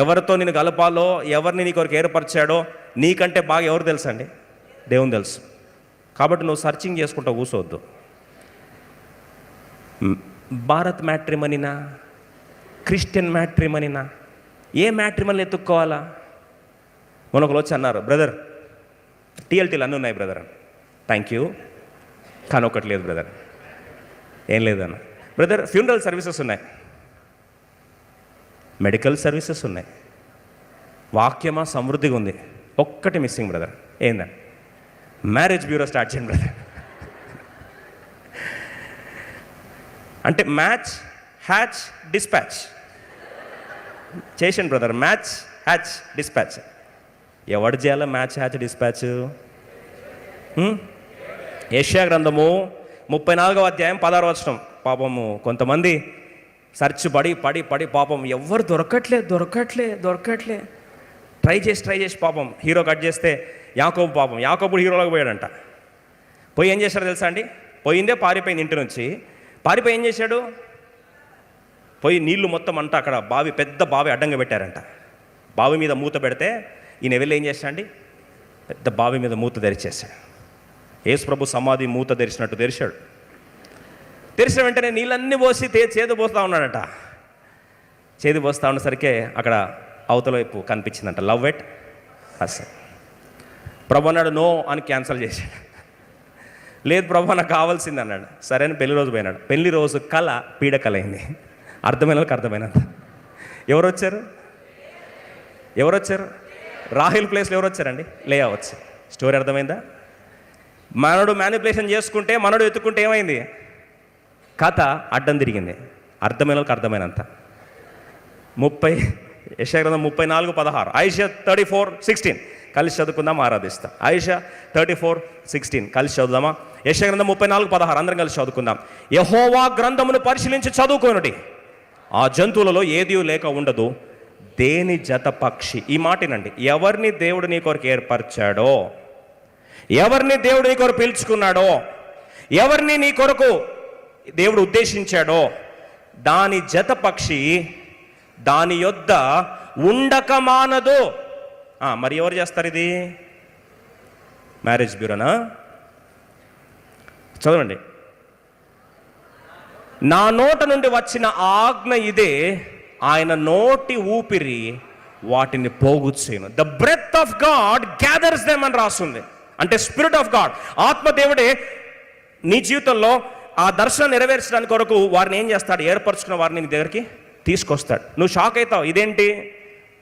ఎవరితో నేను కలపాలో, ఎవరిని నీ కొరకు ఏర్పరిచాడో నీకంటే బాగా ఎవరు తెలుసు అండి? దేవుని తెలుసు. కాబట్టి నువ్వు సర్చింగ్ చేసుకుంటూ కూర్చోవద్దు. భారత్ మ్యాట్రిమనీనా, క్రిస్టియన్ మ్యాట్రిమనీనా, ఏ మ్యాట్రిమనీని ఎత్తుక్కోవాలా? మనొకరు వచ్చి అన్నారు, బ్రదర్ టీఎల్టీలు అన్నీ ఉన్నాయి బ్రదర్ అని. థ్యాంక్ యూ, కానీ ఒకటి లేదు బ్రదర్. ఏం లేదన్న. బ్రదర్ ఫ్యూనరల్ సర్వీసెస్ ఉన్నాయి, మెడికల్ సర్వీసెస్ ఉన్నాయి, వాక్యమా సమృద్ధిగా ఉంది, ఒక్కటి మిస్సింగ్ బ్రదర్. ఏందని? మ్యారేజ్ బ్యూరో స్టార్ట్ చేయండి బ్రదర్. అంటే మ్యాచ్ హ్యాచ్ డిస్పాచ్ చేసాను బ్రదర్. మ్యాచ్ హ్యాచ్ డిస్పాచ్ ఎవడు చేయాలా? మ్యాచ్ హ్యాచ్ డిస్పాచ్ యెషయా గ్రంథము 34వ అధ్యాయం 16వ వచనం. పాపము కొంతమంది సర్చ్ పడి పడి పడి పాపం ఎవ్వరు దొరకట్లే ట్రై చేసి పాపం హీరో కట్ చేస్తే యాకోబు పాపం యాకోబుడు హీరోలోకి పోయాడంట. పోయి ఏం చేశాడు తెలుసా అండి? పోయిందే పారిపోయింది ఇంటి నుంచి. పారిపోయి ఏం చేశాడు? పోయి నీళ్లు మొత్తం అంతా అక్కడ బావి, పెద్ద బావి అడ్డంగా పెట్టారంట. బావి మీద మూత పెడితే ఈయన వెళ్ళి ఏం చేశాడండి? పెద్ద బావి మీద మూత తెరిచేశాడు. యేసు ప్రభు సమాధి మూత తెరిచినట్టు తెరిచాడు. తెరిచిన వెంటనే నీళ్ళన్నీ పోసి చేదు పోస్తూ ఉన్నాడట. చేదు పోస్తూ ఉన్నసరికే అక్కడ అవతల వైపు కనిపించిందంట, లవ్ ఎట్ ఫస్ట్ సైట్. ప్రభు అన్నాడు నో అని క్యాన్సిల్ చేశాడు. లేదు ప్రభు నాకు కావాల్సింది అన్నాడు. సరే అని పెళ్లి రోజు పోయినాడు. పెళ్లి రోజు కళ పీడకలైంది. అర్థమైన వాళ్ళకి అర్థమైనంత. ఎవరు వచ్చారు? రాహుల్ ప్లేస్లో ఎవరు వచ్చారండి? లేయా వచ్చి. స్టోరీ అర్థమైందా? మనడు మ్యానిపులేషన్ చేసుకుంటే, మనడు ఎత్తుకుంటే ఏమైంది? కథ అడ్డం తిరిగింది. అర్థమైన వాళ్ళకి అర్థమైనంత. యెషయా గ్రంథం 34:16, ఐషా 34:16 కలిసి చదువుకుందాం, ఆరాధిస్తాం. ఐషా 34:16 కలిసి చదువుదామా? యెషయా గ్రంథం 34:16 అందరం కలిసి చదువుకుందాం. యెహోవా గ్రంథమును పరిశీలించి చదువుకోనుడి, ఆ జంతువులలో ఏదీ లేక ఉండదు, దేని జత పక్షి. ఈ మాటనండి, ఎవరిని దేవుడు నీ కొరకు ఏర్పరిచాడో, ఎవరిని దేవుడు నీ కొరకు పిలుచుకున్నాడో, ఎవరిని నీ కొరకు దేవుడు ఉద్దేశించాడో దాని జత పక్షి దాని యొద్ద ఉండక మానదు. మరి ఎవరు చేస్తారు ఇది? మ్యారేజ్ బ్యూరోనా? చదవండి. నా నోట నుండి వచ్చిన ఆజ్ఞ ఇదే, ఆయన నోటి ఊపిరి వాటిని పోగు చేయను. The breath of God gathers them అని రాస్తుంది. అంటే స్పిరిట్ ఆఫ్ గాడ్, ఆత్మదేవుడే నీ జీవితంలో ఆ దర్శనం నెరవేర్చడానికి కొరకు వారిని ఏం చేస్తాడు? ఏర్పరచుకున్న వారిని నీ దగ్గరికి తీసుకొస్తాడు. నువ్వు షాక్ అవుతావు, ఇదేంటి